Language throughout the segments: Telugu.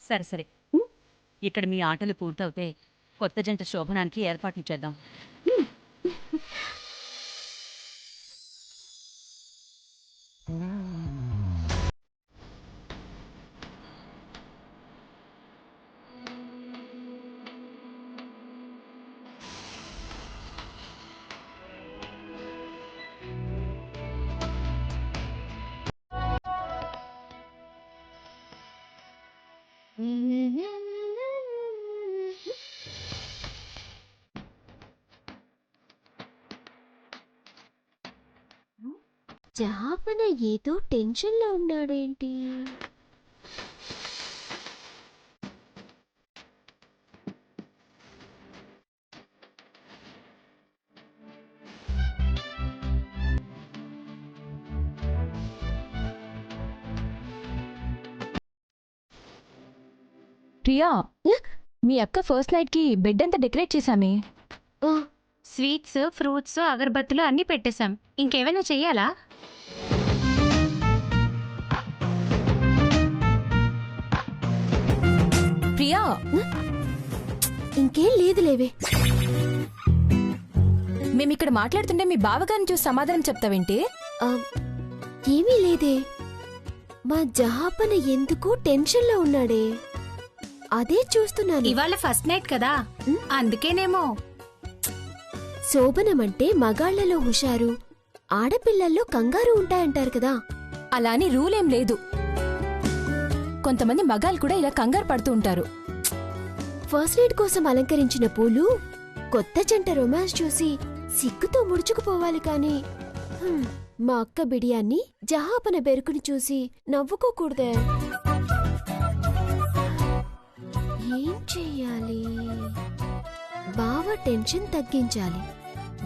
సరే సరే, ఇక్కడ మీ ఆటలు పూర్తవుతే కొత్త జంట శోభనానికి ఏర్పాట్లు చేద్దాం. జహాపన ఏదో టెన్షన్లో ఉన్నాడేంటి? ప్రియా, మీ అక్క ఫస్ట్ నైట్ కి బెడ్ అంతా డెకరేట్ చేశామే. స్వీట్స్, ఫ్రూట్స్, అగరబత్తులు అన్నీ పెట్టేశాం. ఇంకేమైనా చెయ్యాలా? ప్రియా, ఇంకేం లేదులేవే. మేమిక్కడ మాట్లాడుతుంటే మీ బావగారిని చూసి సమాధానం చెప్తావేంటి? ఏమీ లేదే. మా జహాపన ఎందుకు టెన్షన్లో ఉన్నాడే, అదే చూస్తున్నాను. ఇవాళ ఫస్ట్ నైట్ కదా, అందుకేనేమో. శోభనమంటే మగాళ్లలో హుషారు, ఆడపిల్లల్లో కంగారు ఉంటాయంటారు కదా. అలా అని రూల్ ఏం లేదు. కొంతమంది మగాళ్ళు కూడా ఇలా కంగారు పడుతూ ఉంటారు. ఫస్ట్ నైట్ కోసం అలంకరించిన పూలు కొత్త జంట రొమాన్స్ చూసి సిగ్గుతో ముడుచుకుపోవాలి కాని మా అక్క బిడియాన్ని జహాపన బెరుకుని చూసి నవ్వుకోకూడదే. ఏం చెయ్యాలి? బావ టెన్షన్ తగ్గించాలి.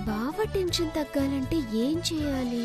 బావ టెన్షన్ తగ్గాలంటే ఏం చేయాలి?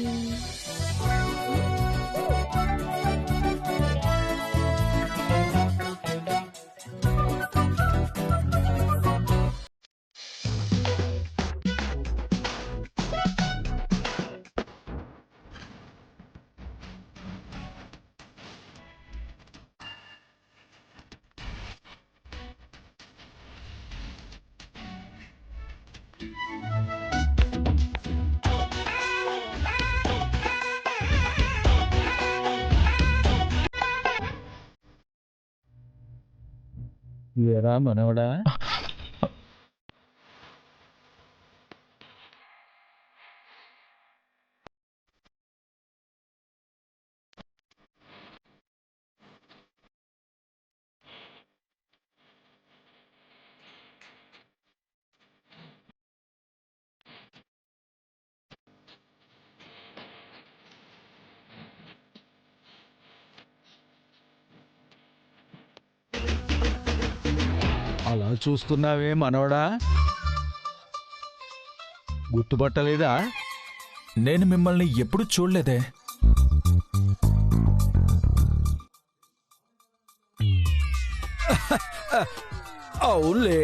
ఏరా మనవడా, అలా చూస్తున్నావే మనవడా? గుర్తుపట్టలేదా? నేను మిమ్మల్ని ఎప్పుడు చూడలేదే. అవునులే,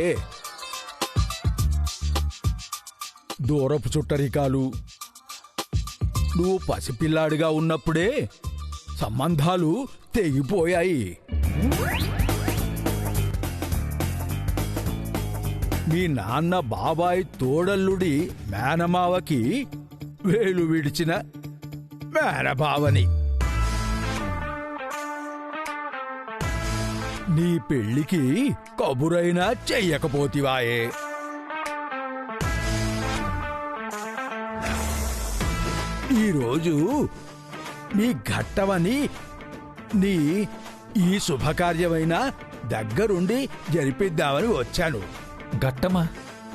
దూరపు చుట్టరికాలు. నువ్వు పసిపిల్లాడిగా ఉన్నప్పుడే సంబంధాలు తెగిపోయాయి. మీ నాన్న బాబాయ్ తోడల్లుడి మేనమావకి వేలు విడిచిన మేనబావని. నీ పెళ్లికి కబురైనా చెయ్యకపోతివాయే. ఈరోజు మీ ఘట్టమని నీ ఈ శుభకార్యమైన దగ్గరుండి జరిపిద్దామని వచ్చాను. ఘట్టమా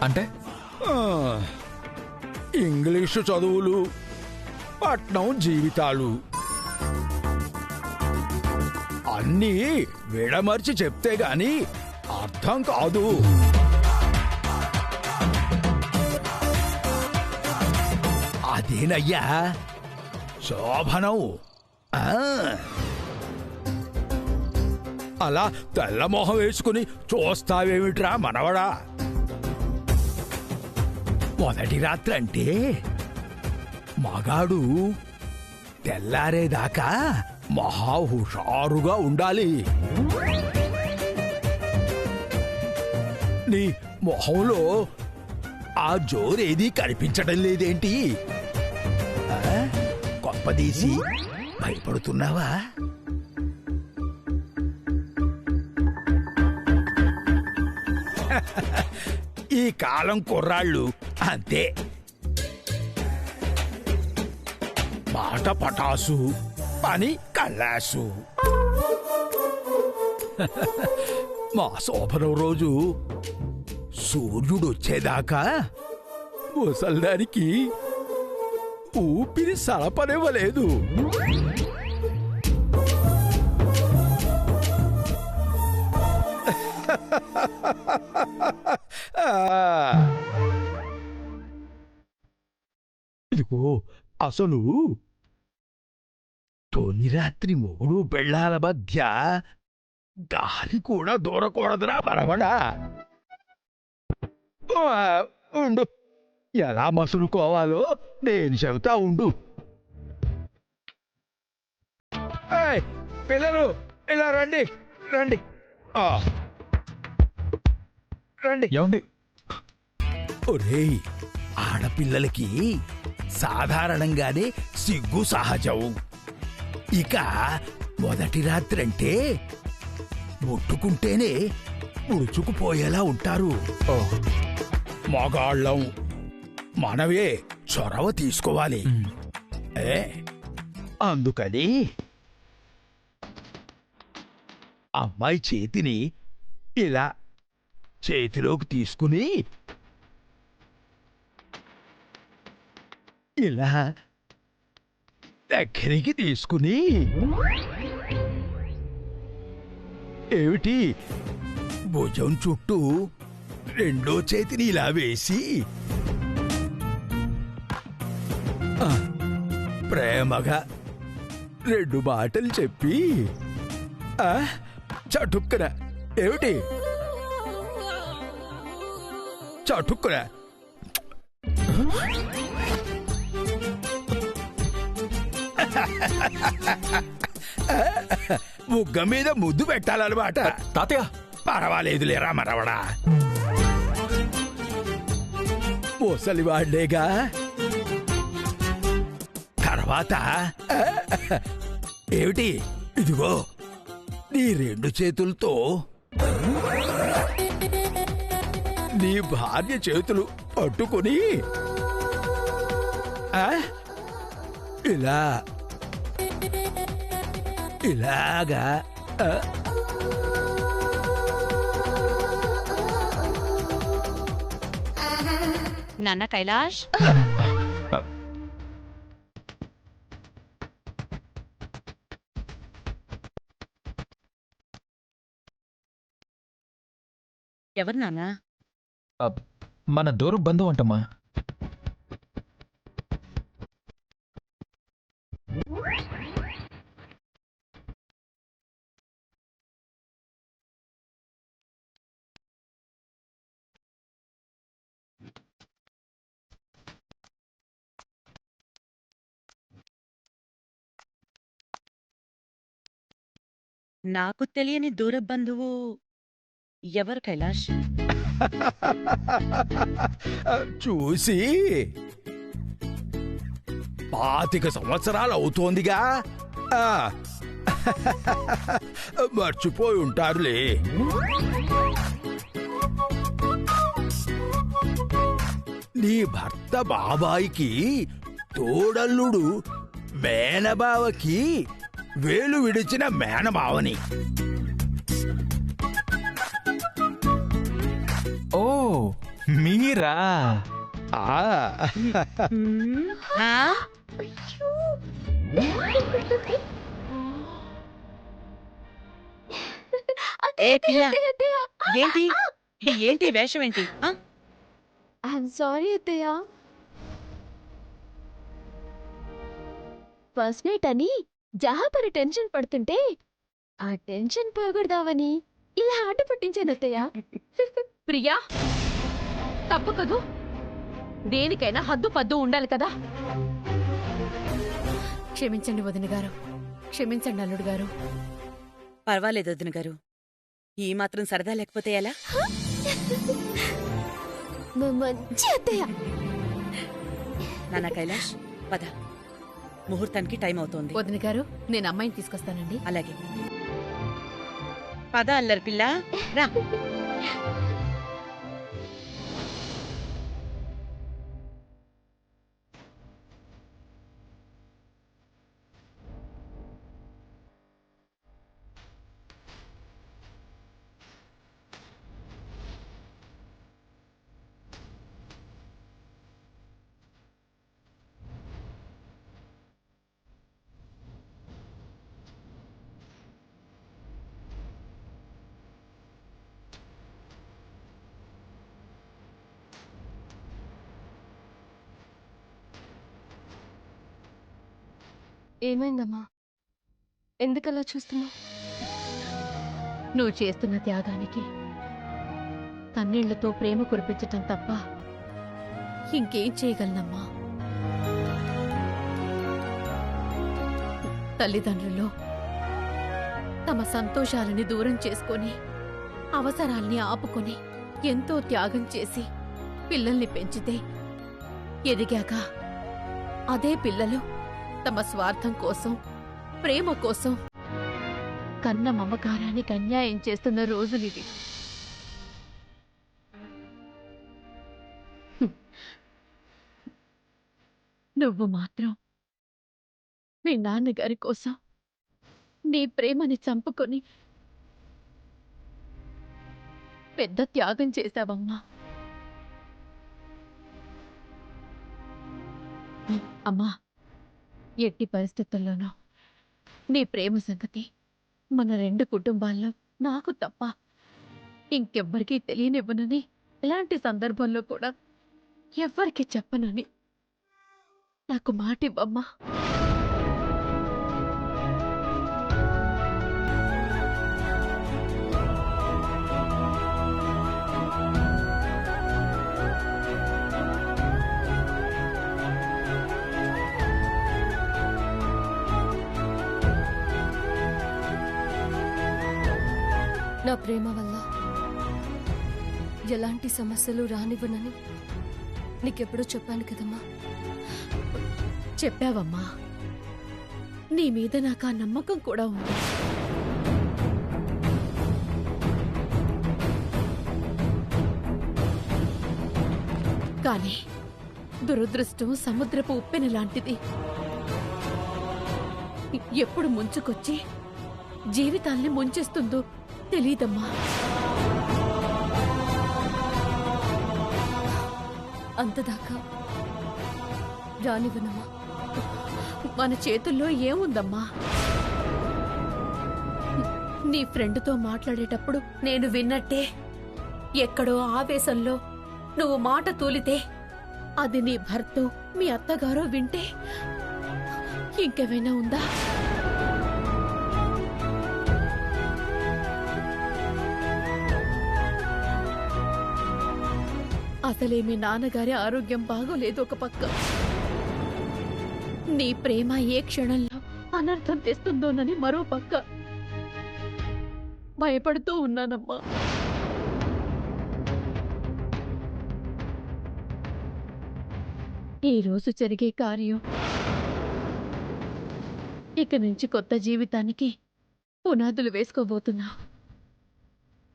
అంటే? ఇంగ్లీషు చదువులు, పట్నం జీవితాలు అన్నీ విడమర్చి చెప్తే గాని అర్థం కాదు. అదేనయ్యా శోభనం. ఆ, అలా తెల్లమొహం వేసుకుని చూస్తావేమిట్రా మనవడా? మొదటి రాత్రి అంటే మగాడు తెల్లారేదాకా మహా హుషారుగా ఉండాలి. నీ మొహంలో ఆ జోరేది కనిపించడం లేదేంటి? ఆ? కొంపదీసి భయపడుతున్నావా? ఈ కాలం కుర్రాళ్ళు అంతే. మాట పటాసు, పని కల్లాసు. మా శోభనం రోజు సూర్యుడు వచ్చేదాకా ముసల్దానికి ఊపిరి సలపనివ్వలేదు. ఇదిగో అసలు తొలి రాత్రి మూడు పెళ్ళాల మధ్య గాలి కూడా దూరకూడదురా పరమడా. ఉండు, ఎలా మసులుకోవాలో నేను చెబుతా ఉండు. ఏయ్, పిల్లలు ఇలా రండి రండి. ఆ, రండి. ఏమండి? ఒరేయ్, ఆడపిల్లలకి సాధారణంగానే సిగ్గు సహజం. ఇక మొదటి రాత్రి అంటే ముట్టుకుంటేనే ముడుచుకుపోయేలా ఉంటారు. మగాళ్ళం మనమే చొరవ తీసుకోవాలి. ఏ అందుకని అమ్మాయి చేతిని ఇలా చేతిలోకి తీసుకుని ఇలా దగ్గరికి తీసుకుని ఏమిటి భుజం చుట్టూ రెండో చేతిని ఇలా వేసి ప్రేమగా రెండు మాటలు చెప్పి చటుక్కున ఏమిటి చటుక్కున ముగ్గ మీద ముద్దు పెట్టాలన్నమాట. తాతయ్య పర్వాలేదులేరా మనవడా, ముసలివాళ్లేగా. తర్వాత ఏమిటి ఇదిగో నీ రెండు చేతులతో నీ భార్య చేతులు పట్టుకుని ఇలా ఇలాగా నాన్న కైలాష్, ఎవరు నాన్న? మన దూరం బంధువు అంటమ్మా. నాకు తెలియని దూర బంధువు ఎవరు కైలాష్? చూసి 25 సంవత్సరాలు అవుతోందిగా. మర్చిపోయి ఉంటారులే. నీ భర్త బాబాయికి తోడల్లుడు మేనబావకి వేలు విడిచిన మేనబావని. ఓ మీరా? ఏ పిల్ల, ఏంటి ఏంటి వేషం ఏంటి? ఐఎమ్ సారీ అత్తయ్య. ఫస్ట్ నైట్ అని జహాపన టెన్షన్ పడుతుంటే ఆ టెన్షన్ పోగొడదామని ఇలా ఆట పట్టించానత్తయ్య. ప్రియా తప్పు కదూ, దేనికైనా హద్దు పద్దు ఉండాలి కదా. క్షమించండి వదిన గారు, క్షమించండి అల్లుడు గారు. పర్వాలేదు వదిన గారు, ఈ మాత్రం సరదా లేకపోతే ఎలా? మంచి అత్తయ్య. నాన్న కైలాష్, పద, ముహూర్తానికి టైం అవుతోంది. వదిన గారు, నేను అమ్మాయిని తీసుకొస్తానండి. అలాగే. పద అల్లరి పిల్ల, రా. ఏమైందమ్మా? ఎందుకలా చూస్తున్నావు? నువ్వు చేస్తున్న త్యాగానికి కన్నీళ్లతో ప్రేమ కురిపించటం తప్ప ఇంకేం చేయగలనమ్మా. తల్లిదండ్రులు తమ సంతోషాలని దూరం చేసుకొని, అవసరాల్ని ఆపుకొని, ఎంతో త్యాగం చేసి పిల్లల్ని పెంచితే ఎదిగాక అదే పిల్లలు తమ స్వార్థం కోసం, ప్రేమ కోసం కన్న మమకారానికి అన్యాయం చేస్తున్న రోజునిది. నువ్వు మాత్రం మీ నాన్నగారి కోసం నీ ప్రేమని చంపుకొని పెద్ద త్యాగం చేశావమ్మా. అమ్మా, ఎట్టి పరిస్థితుల్లోనూ నీ ప్రేమ సంగతి మన రెండు కుటుంబాల్లో నాకు తప్ప ఇంకెవ్వరికీ తెలియనివ్వనని, ఎలాంటి సందర్భంలో కూడా ఎవ్వరికీ చెప్పనని నాకు మాటివ్వమ్మా. నా ప్రేమ వల్ల ఎలాంటి సమస్యలు రానివ్వనని నీకెప్పుడూ చెప్పాను కదమ్మా. చెప్పావమ్మా, నీ మీద నాకు ఆ నమ్మకం కూడా ఉంది. కానీ దురదృష్టం సముద్రపు ఉప్పెన లాంటిది. ఎప్పుడు ముంచుకొచ్చి జీవితాల్ని ముంచేస్తుందో తెలీదమ్మా. అంతదాకా రానివ్వనమ్మా. మన చేతుల్లో ఏముందమ్మా? నీ ఫ్రెండ్తో మాట్లాడేటప్పుడు నేను విన్నట్టే ఎక్కడో ఆవేశంలో నువ్వు మాట తూలితే అది నీ భర్తో మీ అత్తగారో వింటే ఇంకేమైనా ఉందా? అసలే మీ నాన్నగారి ఆరోగ్యం బాగోలేదు ఒక పక్క. నీ ప్రేమ ఏ క్షణంలో అనర్థం తెస్తుందోనని మరో పక్క భయపడుతూ ఉన్నానమ్మా. ఈ రోజు జరిగే కార్యం ఇక నుంచి కొత్త జీవితానికి పునాదులు వేసుకోబోతున్నా.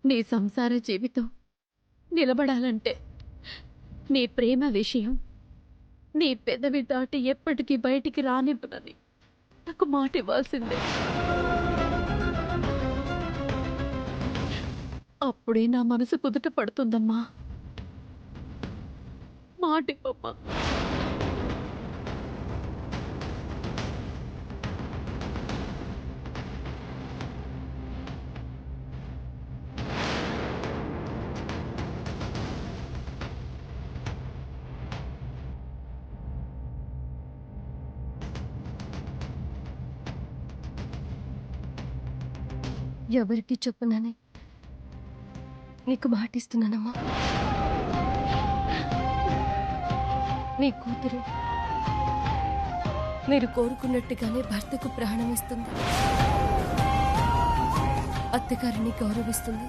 నీ సంసార జీవితం నిలబడాలంటే నీ ప్రేమ విషయం నీ పెదవి దాటి ఎప్పటికీ బయటికి రానివ్వనని నాకు మాట ఇవ్వాల్సిందే. అప్పుడే నా మనసు కుదుట పడుతుందమ్మా. మాట ఇవ్వమ్మా. ఎవరికి చెప్పనని నీకు మాటిస్తున్నానమ్మా. నీ కూతురు మీరు కోరుకున్నట్టుగానే భర్తకు ప్రాణం ఇస్తుంది, అత్తగారిని గౌరవిస్తుంది.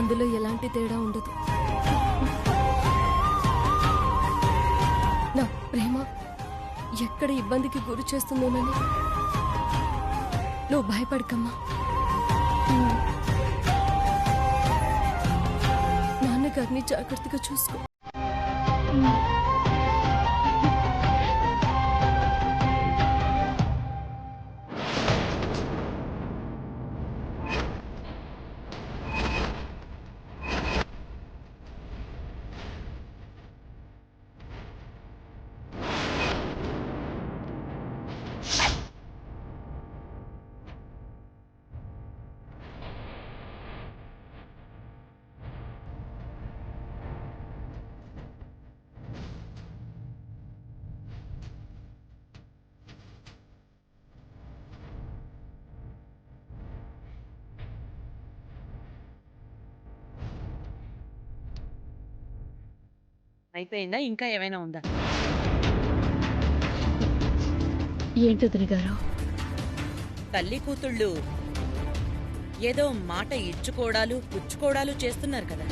అందులో ఎలాంటి తేడా ఉండదు. నా ప్రేమ ఎక్కడ ఇబ్బందికి గురి చేస్తుందోనని నువ్వు భయపడకమ్మా. నాన్నగారిని జాగ్రత్తగా చూసుకో. అయిపోయిందా? ఇంకా ఏమైనా ఉందా? ఏంటొదిన గారు? తల్లి కూతుళ్ళు ఏదో మాట ఇచ్చుకోవడాలు పుచ్చుకోవడాలు చేస్తున్నారు కదా.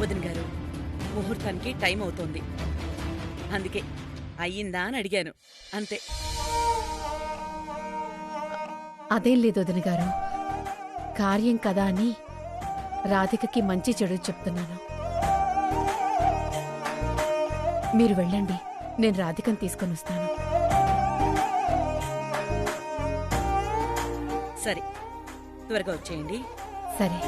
వదిన గారు, ముహూర్తానికి టైం అవుతోంది, అందుకే అయ్యిందా అని అడిగాను, అంతే. అదేం లేదు వదిన గారు, కార్యం కదా అని రాధికకి మంచి చెడు చెప్తున్నాను. మీరు వెళ్ళండి, నేను రాధికను తీసుకొని వస్తాను. సరే, త్వరగా వచ్చేయండి. సరే.